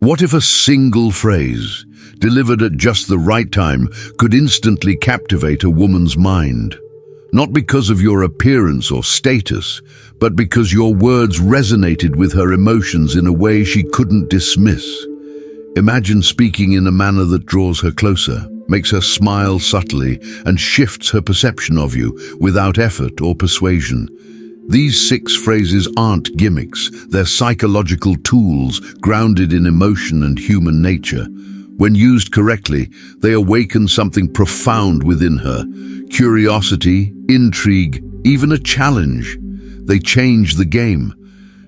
What if a single phrase, delivered at just the right time, could instantly captivate a woman's mind? Not because of your appearance or status, but because your words resonated with her emotions in a way she couldn't dismiss. Imagine speaking in a manner that draws her closer, makes her smile subtly, and shifts her perception of you without effort or persuasion. These 6 phrases aren't gimmicks, they're psychological tools grounded in emotion and human nature. When used correctly, they awaken something profound within her: curiosity, intrigue, even a challenge. They change the game.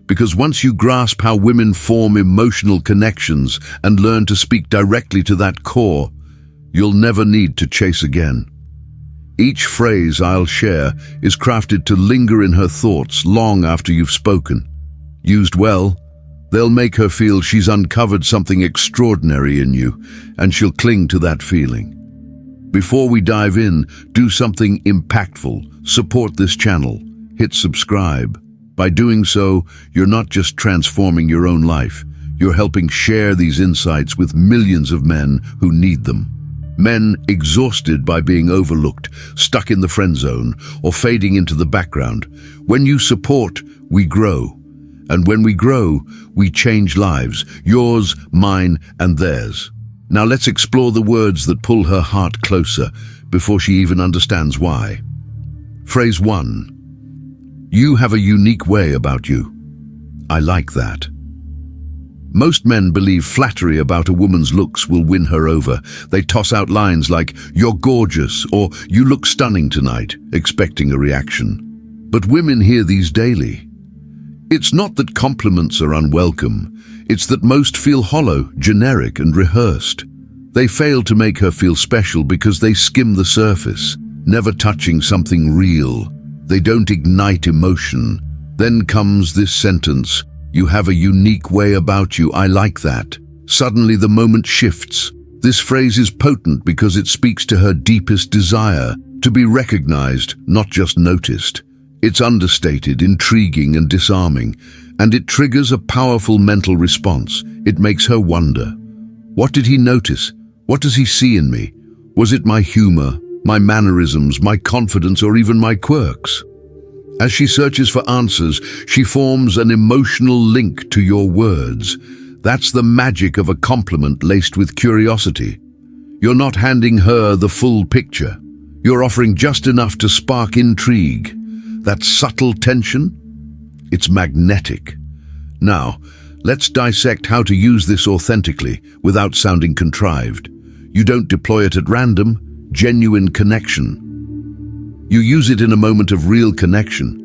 Because once you grasp how women form emotional connections and learn to speak directly to that core, you'll never need to chase again. Each phrase I'll share is crafted to linger in her thoughts long after you've spoken. Used well, they'll make her feel she's uncovered something extraordinary in you, and she'll cling to that feeling. Before we dive in, do something impactful. Support this channel. Hit subscribe. By doing so, you're not just transforming your own life, you're helping share these insights with millions of men who need them. Men exhausted by being overlooked, stuck in the friend zone, or fading into the background. When you support, we grow. And when we grow, we change lives, yours, mine, and theirs. Now let's explore the words that pull her heart closer before she even understands why. Phrase 1. You have a unique way about you. I like that. Most men believe flattery about a woman's looks will win her over. They toss out lines like, "You're gorgeous," or "You look stunning tonight," expecting a reaction. But women hear these daily. It's not that compliments are unwelcome. It's that most feel hollow, generic, and rehearsed. They fail to make her feel special because they skim the surface, never touching something real. They don't ignite emotion. Then comes this sentence: "You have a unique way about you. I like that." Suddenly the moment shifts. This phrase is potent because it speaks to her deepest desire, to be recognized, not just noticed. It's understated, intriguing, and disarming, and it triggers a powerful mental response. It makes her wonder, what did he notice? What does he see in me? Was it my humor, my mannerisms, my confidence, or even my quirks? As she searches for answers, she forms an emotional link to your words. That's the magic of a compliment laced with curiosity. You're not handing her the full picture. You're offering just enough to spark intrigue. That subtle tension? It's magnetic. Now, let's dissect how to use this authentically without sounding contrived. You don't deploy it at random, genuine connection. You use it in a moment of real connection,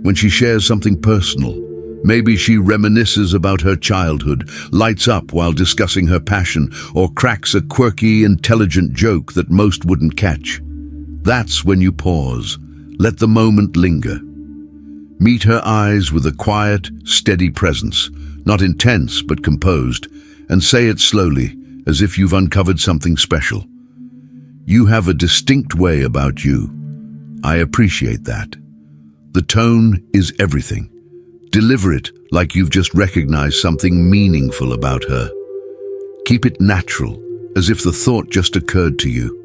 when she shares something personal. Maybe she reminisces about her childhood, lights up while discussing her passion, or cracks a quirky, intelligent joke that most wouldn't catch. That's when you pause. Let the moment linger. Meet her eyes with a quiet, steady presence, not intense but composed, and say it slowly, as if you've uncovered something special. You have a distinct way about you. I appreciate that. The tone is everything. Deliver it like you've just recognized something meaningful about her. Keep it natural, as if the thought just occurred to you.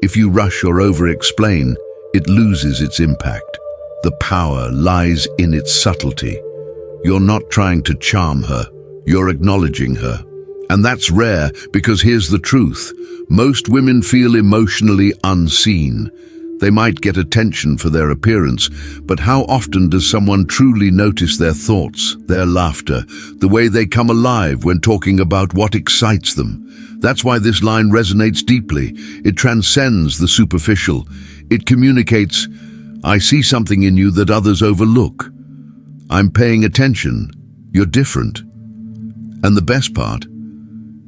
If you rush or over-explain, it loses its impact. The power lies in its subtlety. You're not trying to charm her, you're acknowledging her. And that's rare, because here's the truth. Most women feel emotionally unseen. They might get attention for their appearance, but how often does someone truly notice their thoughts, their laughter, the way they come alive when talking about what excites them? That's why this line resonates deeply. It transcends the superficial. It communicates, I see something in you that others overlook. I'm paying attention. You're different. And the best part,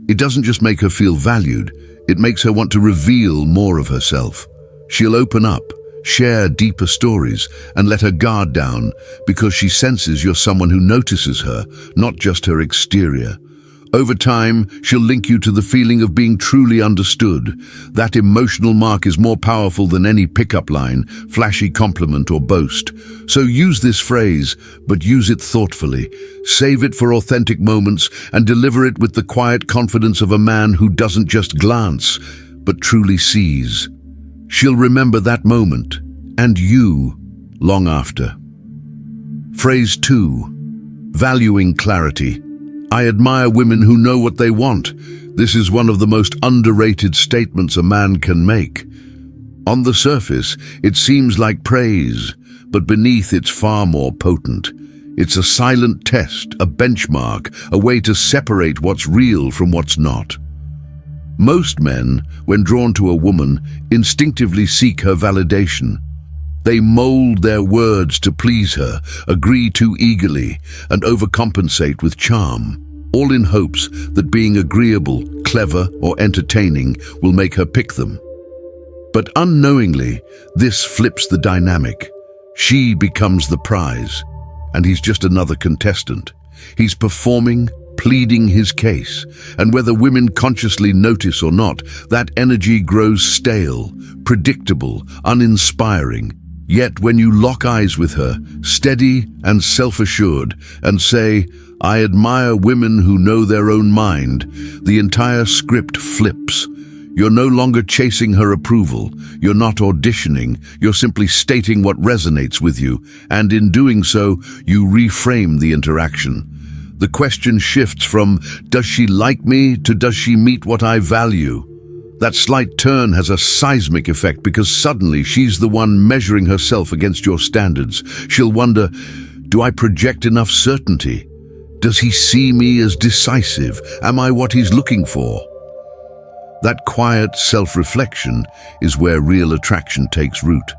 it doesn't just make her feel valued, it makes her want to reveal more of herself. She'll open up, share deeper stories, and let her guard down because she senses you're someone who notices her, not just her exterior. Over time, she'll link you to the feeling of being truly understood. That emotional mark is more powerful than any pickup line, flashy compliment or boast. So use this phrase, but use it thoughtfully. Save it for authentic moments and deliver it with the quiet confidence of a man who doesn't just glance, but truly sees. She'll remember that moment, and you, long after. Phrase 2. Valuing clarity. I admire women who know what they want. This is one of the most underrated statements a man can make. On the surface, it seems like praise, but beneath it's far more potent. It's a silent test, a benchmark, a way to separate what's real from what's not. Most men, when drawn to a woman, instinctively seek her validation. They mold their words to please her, agree too eagerly, and overcompensate with charm, all in hopes that being agreeable, clever, or entertaining will make her pick them. But unknowingly, this flips the dynamic. She becomes the prize, and he's just another contestant. He's performing, pleading his case, and whether women consciously notice or not, that energy grows stale, predictable, uninspiring. Yet when you lock eyes with her, steady and self-assured, and say, I admire women who know their own mind, the entire script flips. You're no longer chasing her approval, you're not auditioning, you're simply stating what resonates with you, and in doing so, you reframe the interaction. The question shifts from, does she like me, to does she meet what I value? That slight turn has a seismic effect because suddenly she's the one measuring herself against your standards. She'll wonder, do I project enough certainty? Does he see me as decisive? Am I what he's looking for? That quiet self-reflection is where real attraction takes root.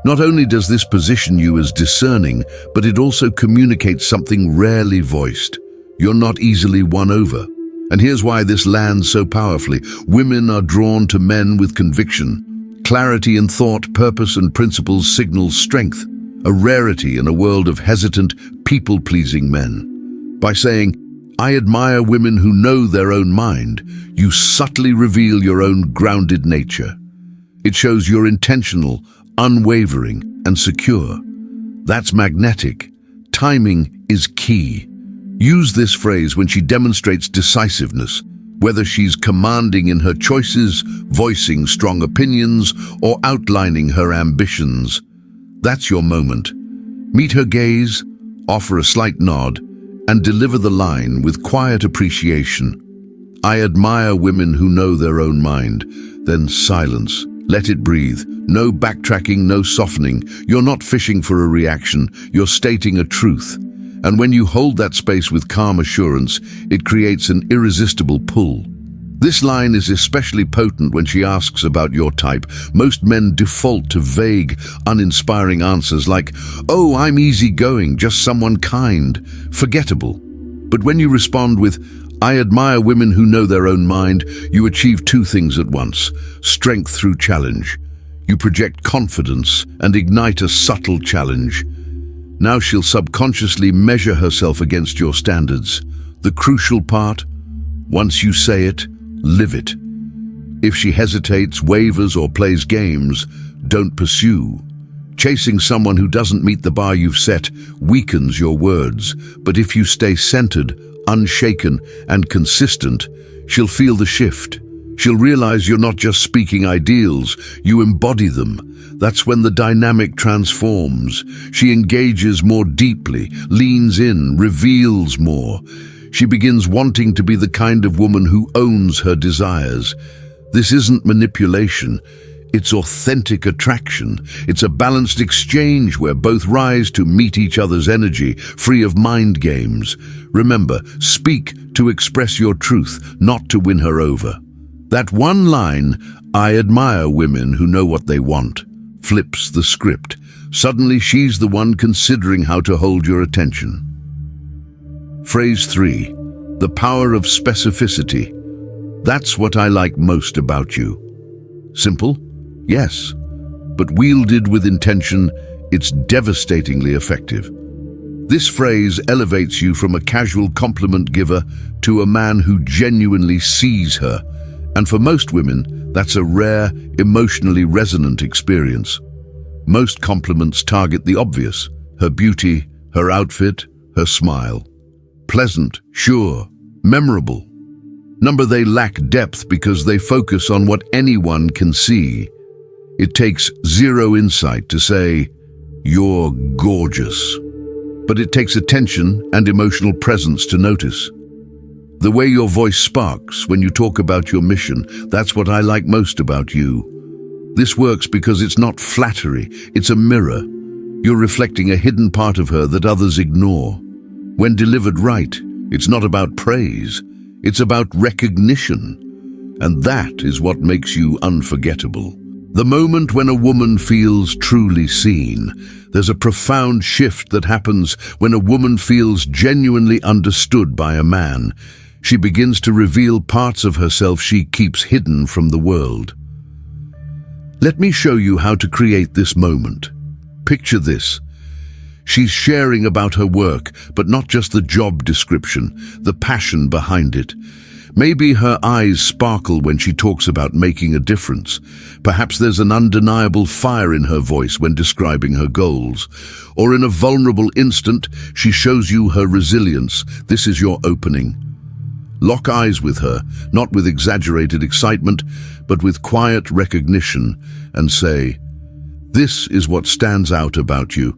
Not only does this position you as discerning, but it also communicates something rarely voiced. You're not easily won over. And here's why this lands so powerfully. Women are drawn to men with conviction. Clarity in thought, purpose, and principles signals strength, a rarity in a world of hesitant, people-pleasing men. By saying, I admire women who know their own mind, you subtly reveal your own grounded nature. It shows you're intentional, unwavering, and secure. That's magnetic. Timing is key. Use this phrase when she demonstrates decisiveness, whether she's commanding in her choices, voicing strong opinions, or outlining her ambitions. That's your moment. Meet her gaze, offer a slight nod, and deliver the line with quiet appreciation. I admire women who know their own mind. Then silence. Let it breathe. No backtracking, no softening. You're not fishing for a reaction. You're stating a truth. And when you hold that space with calm assurance, it creates an irresistible pull. This line is especially potent when she asks about your type. Most men default to vague, uninspiring answers like, oh, I'm easygoing, just someone kind, forgettable. But when you respond with, I admire women who know their own mind, you achieve two things at once: strength through challenge. You project confidence and ignite a subtle challenge. Now she'll subconsciously measure herself against your standards. The crucial part, once you say it, live it. If she hesitates, wavers, or plays games, don't pursue. Chasing someone who doesn't meet the bar you've set weakens your words, but if you stay centered, unshaken, and consistent, she'll feel the shift. She'll realize you're not just speaking ideals, you embody them. That's when the dynamic transforms. She engages more deeply, leans in, reveals more. She begins wanting to be the kind of woman who owns her desires. This isn't manipulation. It's authentic attraction. It's a balanced exchange where both rise to meet each other's energy, free of mind games. Remember, speak to express your truth, not to win her over. That one line, I admire women who know what they want, flips the script. Suddenly she's the one considering how to hold your attention. Phrase 3. The power of specificity. That's what I like most about you. Simple? Yes. But wielded with intention, it's devastatingly effective. This phrase elevates you from a casual compliment giver to a man who genuinely sees her. And for most women, that's a rare, emotionally resonant experience. Most compliments target the obvious: her beauty, her outfit, her smile. Pleasant, sure, memorable. They lack depth because they focus on what anyone can see. It takes zero insight to say, "You're gorgeous." But it takes attention and emotional presence to notice. The way your voice sparks when you talk about your mission, that's what I like most about you. This works because it's not flattery, it's a mirror. You're reflecting a hidden part of her that others ignore. When delivered right, it's not about praise, it's about recognition. And that is what makes you unforgettable. The moment when a woman feels truly seen, there's a profound shift that happens when a woman feels genuinely understood by a man. She begins to reveal parts of herself she keeps hidden from the world. Let me show you how to create this moment. Picture this. She's sharing about her work, but not just the job description, the passion behind it. Maybe her eyes sparkle when she talks about making a difference. Perhaps there's an undeniable fire in her voice when describing her goals. Or in a vulnerable instant, she shows you her resilience. This is your opening. Lock eyes with her, not with exaggerated excitement, but with quiet recognition, and say, "This is what stands out about you.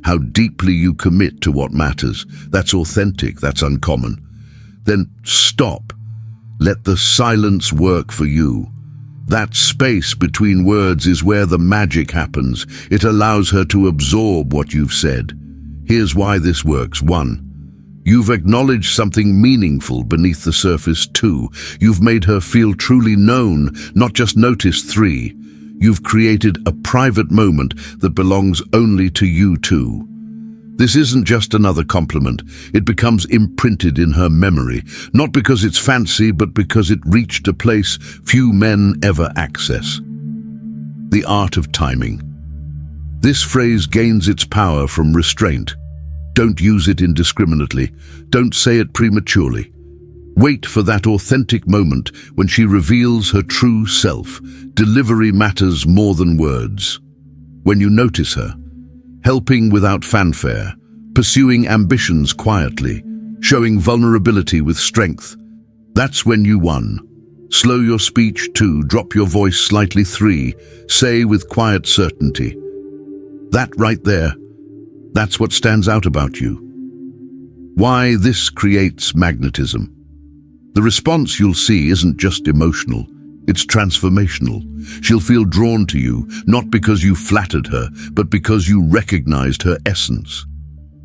How deeply you commit to what matters. That's authentic, that's uncommon." Then stop. Let the silence work for you. That space between words is where the magic happens. It allows her to absorb what you've said. Here's why this works. 1. You've acknowledged something meaningful beneath the surface. 2. You've made her feel truly known, not just noticed. 3. You've created a private moment that belongs only to you two. This isn't just another compliment. It becomes imprinted in her memory, not because it's fancy, but because it reached a place few men ever access. The art of timing. This phrase gains its power from restraint. Don't use it indiscriminately. Don't say it prematurely. Wait for that authentic moment when she reveals her true self. Delivery matters more than words. When you notice her, helping without fanfare, pursuing ambitions quietly, showing vulnerability with strength, that's when you won. Slow your speech. 2. Drop your voice slightly. 3. Say with quiet certainty. That right there, that's what stands out about you. Why this creates magnetism. The response you'll see isn't just emotional, it's transformational. She'll feel drawn to you, not because you flattered her, but because you recognized her essence.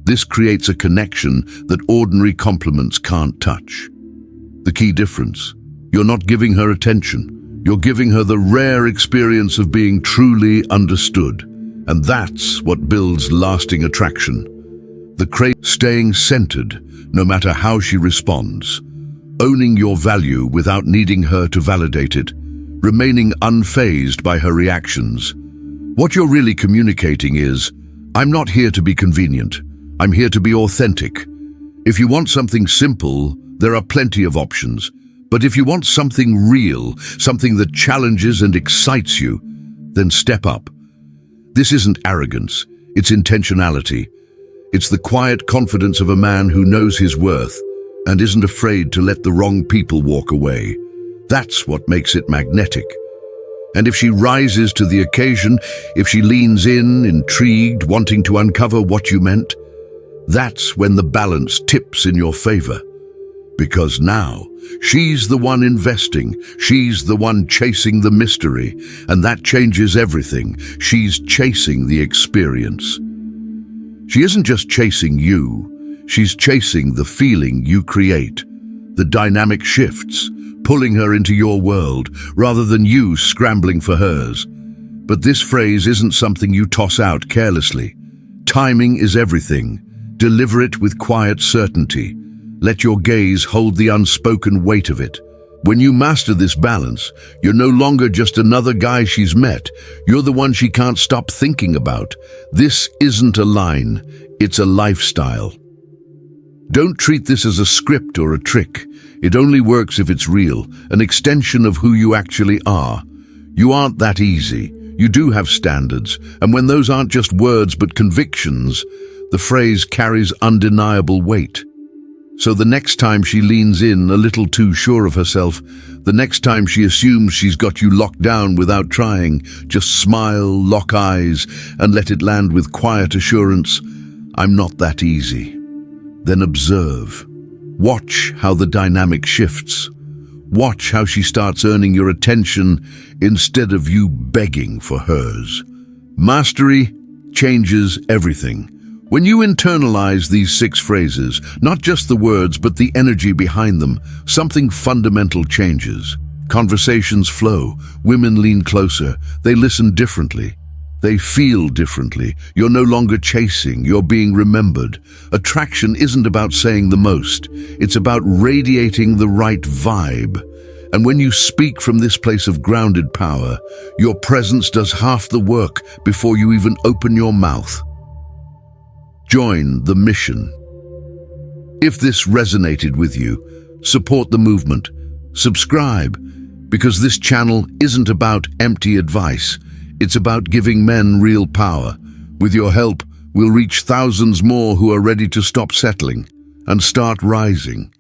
This creates a connection that ordinary compliments can't touch. The key difference: you're not giving her attention, you're giving her the rare experience of being truly understood. And that's what builds lasting attraction. Staying centered, no matter how she responds. Owning your value without needing her to validate it. Remaining unfazed by her reactions. What you're really communicating is, I'm not here to be convenient. I'm here to be authentic. If you want something simple, there are plenty of options. But if you want something real, something that challenges and excites you, then step up. This isn't arrogance, it's intentionality. It's the quiet confidence of a man who knows his worth and isn't afraid to let the wrong people walk away. That's what makes it magnetic. And if she rises to the occasion, if she leans in, intrigued, wanting to uncover what you meant, that's when the balance tips in your favor. Because now, she's the one investing, she's the one chasing the mystery, and that changes everything. She's chasing the experience. She isn't just chasing you, she's chasing the feeling you create. The dynamic shifts, pulling her into your world, rather than you scrambling for hers. But this phrase isn't something you toss out carelessly. Timing is everything. Deliver it with quiet certainty. Let your gaze hold the unspoken weight of it. When you master this balance, you're no longer just another guy she's met. You're the one she can't stop thinking about. This isn't a line, It's a lifestyle. Don't treat this as a script or a trick. It only works if it's real, an extension of who you actually are. You aren't that easy. You do have standards, and when those aren't just words but convictions, the phrase carries undeniable weight. So the next time she leans in a little too sure of herself, the next time she assumes she's got you locked down without trying, just smile, lock eyes, and let it land with quiet assurance, "I'm not that easy." Then observe. Watch how the dynamic shifts. Watch how she starts earning your attention instead of you begging for hers. Mastery changes everything. When you internalize these 6 phrases, not just the words but the energy behind them, something fundamental changes. Conversations flow, women lean closer, they listen differently. They feel differently. You're no longer chasing, you're being remembered. Attraction isn't about saying the most, it's about radiating the right vibe. And when you speak from this place of grounded power, your presence does half the work before you even open your mouth. Join the mission. If this resonated with you, support the movement. Subscribe, because this channel isn't about empty advice. It's about giving men real power. With your help, we'll reach thousands more who are ready to stop settling and start rising.